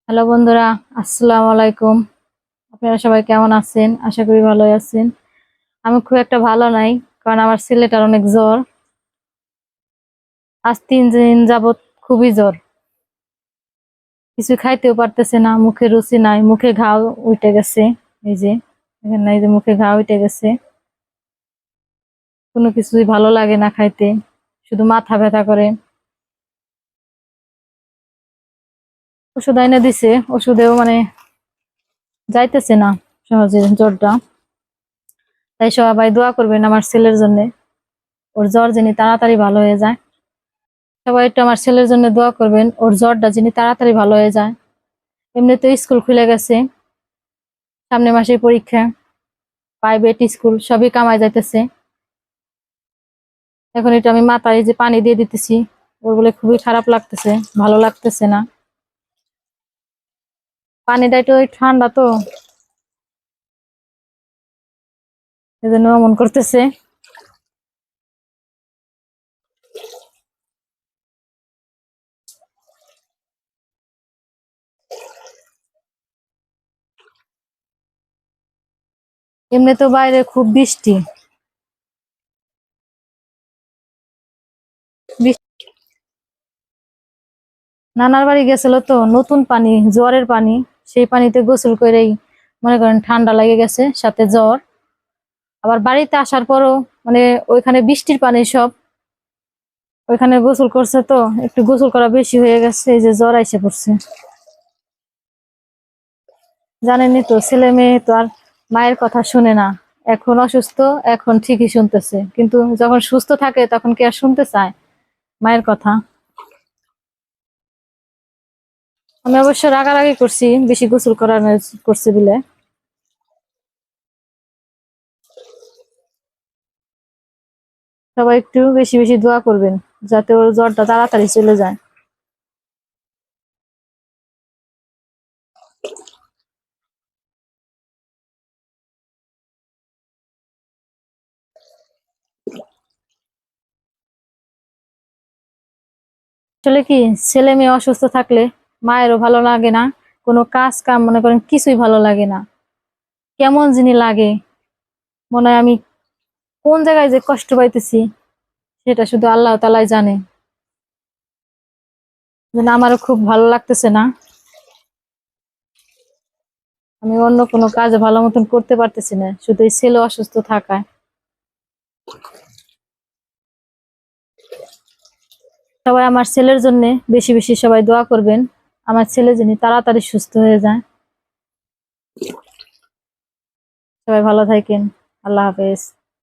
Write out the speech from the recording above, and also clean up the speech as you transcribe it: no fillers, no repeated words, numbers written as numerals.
Hello বন্ধুরা, আসসালামু আলাইকুম। আপনারা সবাই কেমন আছেন? আশা করি ভালোই আছেন। আমি খুব একটা ভালো নাই, কারণ আমার ছেলেটার অনেক জ্বর। আজ 3 দিন যাবত খুবই জ্বর। কিছু খাইতেও পারতেছে না, মুখে রুচি নাই, মুখে ঘাও উঠে গেছে। এই যে এখানে, এই যে মুখে ঘা উঠে গেছে। কোনো কিছুই ভালো লাগে না খাইতে, শুধু মাথা ব্যথা করে। ওষুধ আইনা দিছে, ওষুধেও যাইতেছে না সহজে জ্বরটা। তাই সবাই দোয়া করবেন আমার ছেলের জন্য, ওর জ্বর যেন তাড়াতাড়ি ভালো হয়ে যায়। সবাই একটু আমার ছেলের জন্য দোয়া করবেন, ওর জ্বরটা যিনি তাড়াতাড়ি ভালো হয়ে যায়। এমনি তো স্কুল খুলে গেছে, সামনের মাসে পরীক্ষা, প্রাইভেট স্কুল সবই কামাই যাইতেছে। এখন এটা আমি মাথায় যে পানি দিয়ে দিতেছি, ওর বলে খুবই খারাপ লাগতেছে, ভালো লাগতেছে না। পানিটা একটু ঠান্ডা তো, এজন্য এমন করতেছে। এমনি তো বাইরে খুব বৃষ্টি। নানার বাড়ি গেছিল তো, নতুন পানি, জ্বরের পানি। সেই পানিতে গোসল করেই মনে করেন ঠান্ডা লেগে গেছে, সাথে জ্বর। আবার বাড়িতে আসার পরও ওইখানে বৃষ্টির পানি সব, ওইখানে গোসল করছে তো একটু গোসল করা বেশি হয়ে গেছে, এই যে জ্বর আইসে পড়ছে। জানেনই তো, ছেলে মেয়ে তো আর মায়ের কথা শুনে না। এখন অসুস্থ, এখন ঠিকই শুনতেছে, কিন্তু যখন সুস্থ থাকে তখন কি আর শুনতে চায় মায়ের কথা? আমি অবশ্য রাগারাগি করছি, বেশি গোসল করানো করছি বলে। সবাই একটু বেশি বেশি দোয়া করবেন, যাতে ওর জ্বরটা তাড়াতাড়ি চলে যায়। আসলে কি, ছেলে মেয়ে অসুস্থ থাকলে মায়েরও ভালো লাগে না, কোনো কাজ কাম মনে করেন কিছুই ভালো লাগে না, কেমন যিনি লাগে। মনে হয় আমি কোন জায়গায় যে কষ্ট পাইতেছি, সেটা শুধু আল্লাহ তাআলাই জানে। যেন আমারও খুব ভালো লাগতেছে না, আমি অন্য কোনো কাজ ভালো মতন করতে পারতেছি না, শুধু এই ছেলে অসুস্থ থাকায়। সবাই আমার ছেলের জন্য বেশি বেশি সবাই দোয়া করবেন, আমার ছেলে যিনি তাড়াতাড়ি সুস্থ হয়ে যায়। সবাই ভালো থাকেন। আল্লাহ হাফেজ।